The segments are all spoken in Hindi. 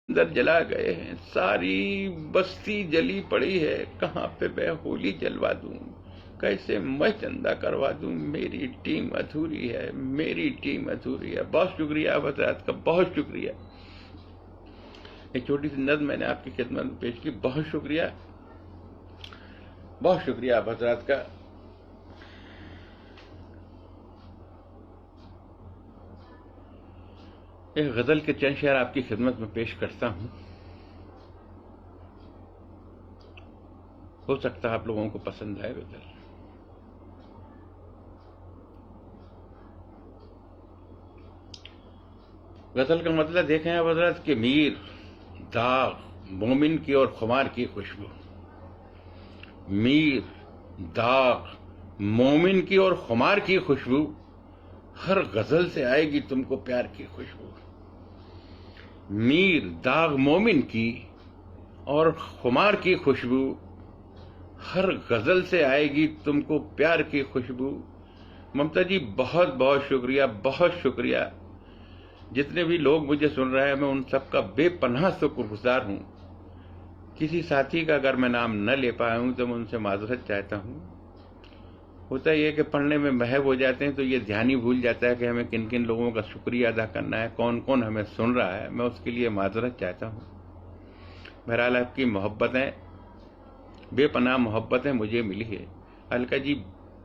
अंदर जला गए हैं, सारी बस्ती जली पड़ी है, कहाँ पे मैं होली जलवा दूं, कैसे मैं चंदा करवा दूं, मेरी टीम अधूरी है, मेरी टीम अधूरी है। बहुत शुक्रिया आप हजरात का, बहुत शुक्रिया। एक छोटी सी नज़्म मैंने आपकी खिदमत में पेश की। बहुत शुक्रिया, बहुत शुक्रिया आप हजरात का। एक गजल के चंद शेर आपकी खिदमत में पेश करता हूं। हो सकता है आप लोगों को पसंद आए गजल। गजल का मतलब देखें आप हजरत कि मीर दाग मोमिन की और खुमार की खुशबू, मीर दाग मोमिन की और खुमार की खुशबू, हर गजल से आएगी तुमको प्यार की खुशबू। मीर दाग मोमिन की और खुमार की खुशबू, हर गजल से आएगी तुमको प्यार की खुशबू। ममता जी बहुत बहुत शुक्रिया, बहुत शुक्रिया। जितने भी लोग मुझे सुन रहे हैं, मैं उन सबका बेपनाह शुक्रगुजार हूं। किसी साथी का अगर मैं नाम न ले पाया हूं तो मैं उनसे माजरत चाहता हूं। होता यह कि पढ़ने में महव हो जाते हैं तो ये ध्यान ही भूल जाता है कि हमें किन किन लोगों का शुक्रिया अदा करना है, कौन कौन हमें सुन रहा है। मैं उसके लिए माजरत चाहता हूं। बहरहाल आपकी मोहब्बतें, बेपनाह मोहब्बतें मुझे मिली है। अलका जी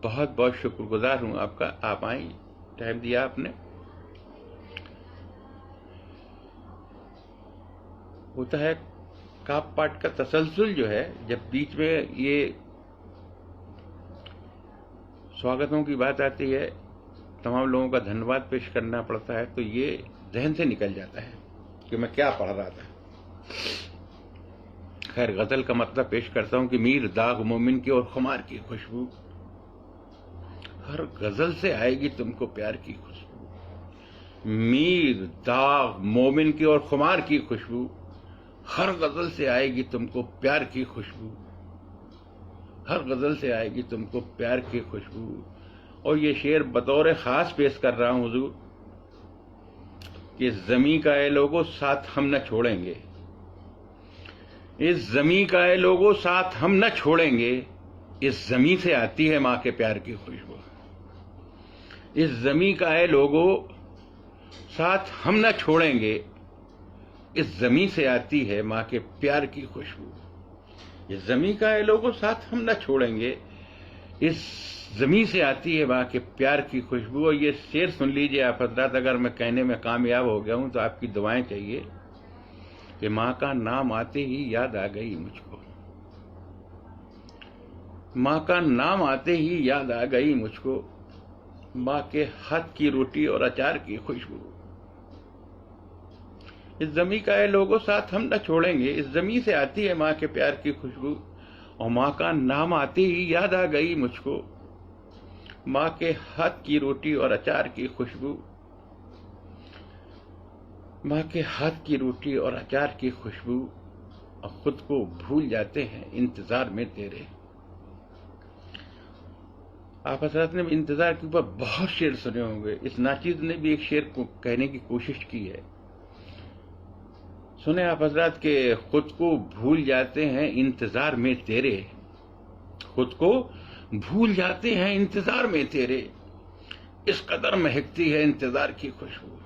बहुत बहुत शुक्रगुजार हूं आपका, आप आई, टाइम दिया आपने। होता है काप पाठ का तसलसल जो है, जब बीच में ये स्वागतों की बात आती है, तमाम लोगों का धन्यवाद पेश करना पड़ता है, तो ये जहन से निकल जाता है कि मैं क्या पढ़ रहा था। खैर गजल का मतलब पेश करता हूं कि मीर दाग मोमिन की और खुमार की खुशबू, हर गजल से आएगी तुमको प्यार की खुशबू। मीर दाग मोमिन की और खुमार की खुशबू, हर गजल से आएगी तुमको प्यार की खुशबू, हर गजल से आएगी तुमको प्यार की खुशबू। और ये शेर बतौर खास पेश कर रहा हूं हुजूर कि जमी का ए लोगो साथ हम न छोड़ेंगे, इस जमी का ए लोगो साथ हम न छोड़ेंगे, इस जमी से आती है मां के प्यार की खुशबू। इस जमी का ए लोगो साथ हम न छोड़ेंगे, इस जमी से आती है मां के प्यार की खुशबू। इस जमी का ए लोगो साथ हम न छोड़ेंगे, इस जमी से आती है मां के प्यार की खुशबू। और ये शेर सुन लीजिए आप हजरात, अगर मैं कहने में कामयाब हो गया हूं तो आपकी दुआएं चाहिए कि मां का नाम आते ही याद आ गई मुझको, मां का नाम आते ही याद आ गई मुझको, मां के हाथ की रोटी और अचार की खुशबू। इस जमी का ए लोगों साथ हम न छोड़ेंगे, इस जमी से आती है मां के प्यार की खुशबू, और मां का नाम आते ही याद आ गई मुझको, मां के हाथ की रोटी और अचार की खुशबू, मां के हाथ की रोटी और अचार की खुशबू। और खुद को भूल जाते हैं इंतजार में तेरे। आप हजरत ने इंतजार के ऊपर बहुत शेर सुने होंगे, इस नाचीज ने भी एक शेर को कहने की कोशिश की है। सुने आप हजरत के खुद को भूल जाते हैं इंतजार में तेरे, खुद को भूल जाते हैं इंतजार में तेरे, इस कदर महकती है इंतजार की खुशबू,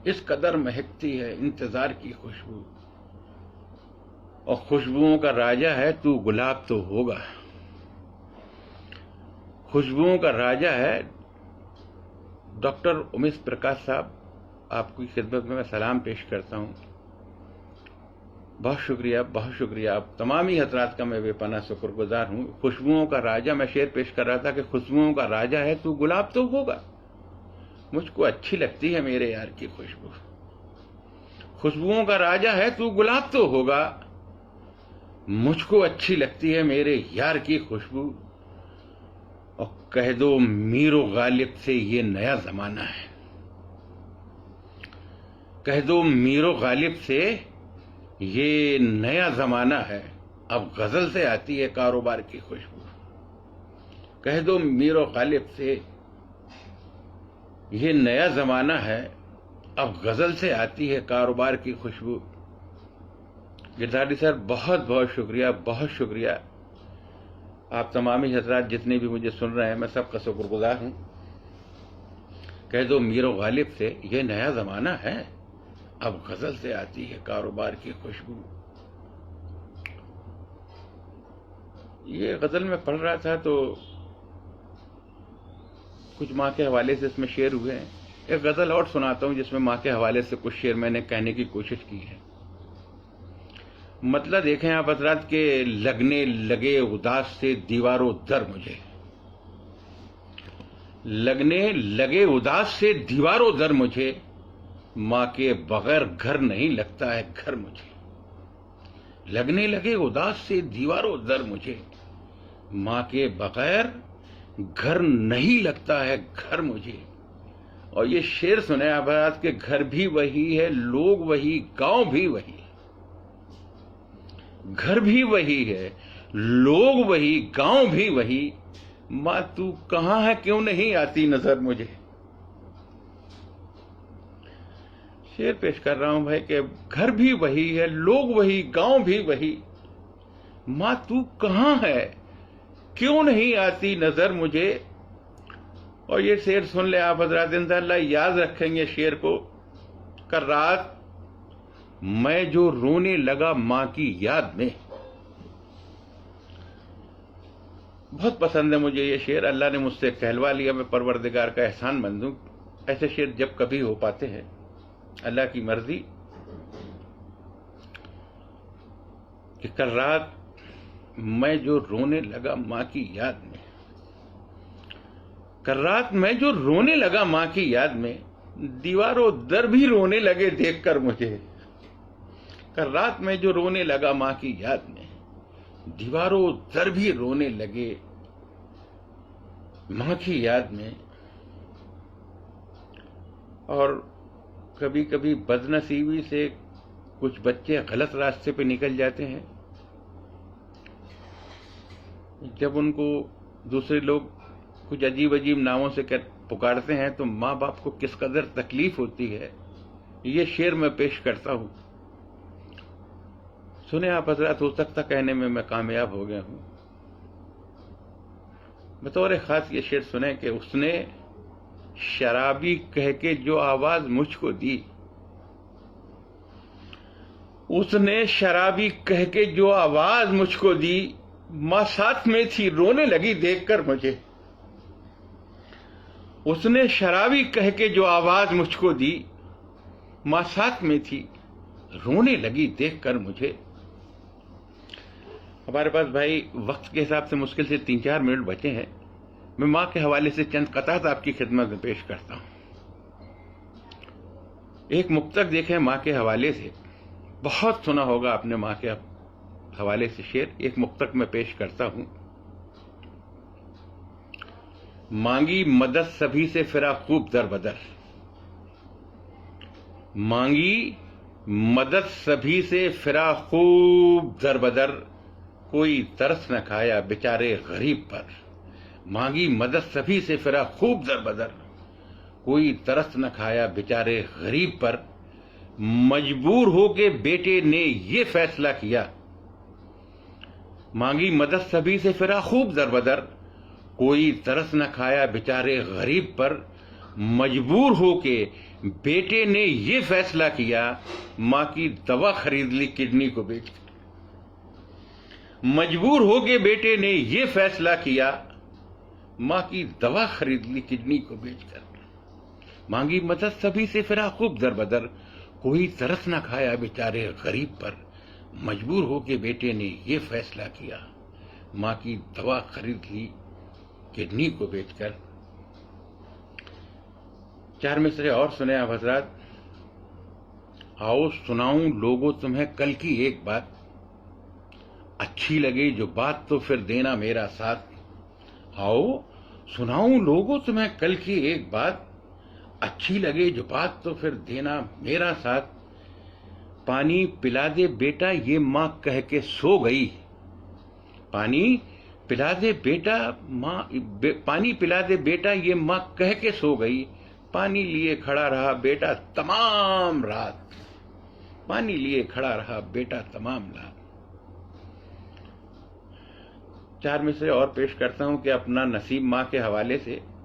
इस कदर महकती है इंतजार की खुशबू। और खुशबुओं का राजा है तू गुलाब तो होगा, खुशबुओं का राजा है। डॉक्टर उमेश प्रकाश साहब, आपकी खिदमत में मैं सलाम पेश करता हूं। बहुत शुक्रिया, बहुत शुक्रिया। आप तमाम ही हजरात का मैं बेपनाह शुक्रगुजार हूं। खुशबुओं का राजा, मैं शेर पेश कर रहा था कि खुशबुओं का राजा है तू गुलाब तो होगा, मुझको अच्छी लगती है मेरे यार की खुशबू। खुशबुओं का राजा है तू गुलाब तो होगा, मुझको अच्छी लगती है मेरे यार की खुशबू। और कह दो मीरो गालिब से ये नया जमाना है, कह दो मीरो गालिब से ये नया जमाना है, अब गजल से आती है कारोबार की खुशबू। कह दो मीरो गालिब से ये नया जमाना है, अब गजल से आती है कारोबार की खुशबू। गिरधारी सर, बहुत बहुत शुक्रिया, बहुत शुक्रिया। आप तमाम ही हजरात जितने भी मुझे सुन रहे हैं, मैं सबका शुक्रगुजार हूँ। कह दो मीरो गालिब से, ये नया ज़माना है, अब गज़ल से आती है कारोबार की खुशबू। ये गज़ल में पढ़ रहा था तो कुछ माँ के हवाले से इसमें शेर हुए हैं। एक गज़ल और सुनाता हूँ जिसमें माँ के हवाले से कुछ शेर मैंने कहने की कोशिश की है। मतलब देखें आप हजरात के, लगने लगे उदास से दीवारों दर मुझे, लगने लगे उदास से दीवारों दर मुझे, माँ के बगैर घर नहीं लगता है घर मुझे। लगने लगे उदास से दीवारों दर मुझे, माँ के बगैर घर नहीं लगता है घर मुझे। और ये शेर सुने आप हजरात के, घर भी वही है, लोग वही, गांव भी वही, घर भी वही है, लोग वही, गांव भी वही, माँ तू कहां है क्यों नहीं आती नजर मुझे। शेर पेश कर रहा हूं भाई कि घर भी वही है, लोग वही, गांव भी वही, माँ तू कहां है क्यों नहीं आती नजर मुझे। और ये शेर सुन ले आप हजरात, इंशाअल्लाह याद रखेंगे शेर को। कर रात मैं जो रोने लगा माँ की याद में, बहुत पसंद है मुझे ये शेर। अल्लाह ने मुझसे कहलवा लिया, मैं परवरदिगार का एहसान मंद हूं। ऐसे शेर जब कभी हो पाते हैं, अल्लाह की मर्जी। कि कल रात मैं जो रोने लगा माँ की याद में, कल रात मैं जो रोने लगा माँ की याद में, दीवारों दर भी रोने लगे देखकर मुझे। कल रात में जो रोने लगा माँ की याद में, दीवारों दर भी रोने लगे माँ की याद में। और कभी कभी बदनसीबी से कुछ बच्चे गलत रास्ते पे निकल जाते हैं। जब उनको दूसरे लोग कुछ अजीब अजीब नामों से पुकारते हैं तो माँ बाप को किस कदर तकलीफ होती है, ये शेर मैं पेश करता हूं। सुने आप हजरात, हो सकता कहने में मैं कामयाब हो गया हूं। बतौर खास ये शेर सुने कि उसने शराबी कह के जो आवाज मुझको दी, उसने शराबी कह के जो आवाज मुझको दी, माँ साथ में थी रोने लगी देखकर मुझे। उसने शराबी कह के जो आवाज मुझको दी, माँ साथ में थी रोने लगी देखकर मुझे। हमारे पास भाई वक्त के हिसाब से मुश्किल से 3-4 मिनट बचे हैं। मैं माँ के हवाले से चंद कतात आपकी खिदमत में पेश करता हूं। एक मुक्तक देखें माँ के हवाले से, बहुत सुना होगा आपने माँ के हवाले से शेर। एक मुक्तक में पेश करता हूं। मांगी मदद सभी से फिरा खूब दर बदर, मांगी मदद सभी से फिरा खूब दर बदर, कोई तरस न खाया बेचारे गरीब पर। मांगी मदद सभी से फिरा खूब दर बदर, कोई तरस न खाया बेचारे गरीब पर। मजबूर होके बेटे ने ये फैसला किया, मांगी मदद सभी से फिरा खूब दर बदर, कोई तरस न खाया बेचारे गरीब पर। मजबूर होके बेटे ने ये फैसला किया, माँ की दवा खरीद ली किडनी को बेचकर। मजबूर होके बेटे ने ये फैसला किया, माँ की दवा खरीद ली किडनी को बेचकर। मांगी मदद सभी से फिरा खूब दर बदर, कोई तरस न खाया बेचारे गरीब पर। मजबूर होके बेटे ने ये फैसला किया, माँ की दवा खरीद ली किडनी को बेचकर। 4 मिसरे और सुने आप हजरात। आओ सुनाऊं लोगों तुम्हें कल की एक बात, अच्छी लगे जो बात तो फिर देना मेरा साथ। आओ सुनाऊं लोगों तुम्हें कल की एक बात, अच्छी लगे जो बात तो फिर देना मेरा साथ। पानी पिला दे बेटा ये माँ कह के सो गई, पानी पिला दे बेटा पानी पिला दे बेटा ये माँ कह के सो गई। पानी लिए खड़ा रहा बेटा तमाम रात, पानी लिए खड़ा रहा बेटा तमाम लाल। चार में से और पेश करता हूं कि अपना नसीब माँ के हवाले से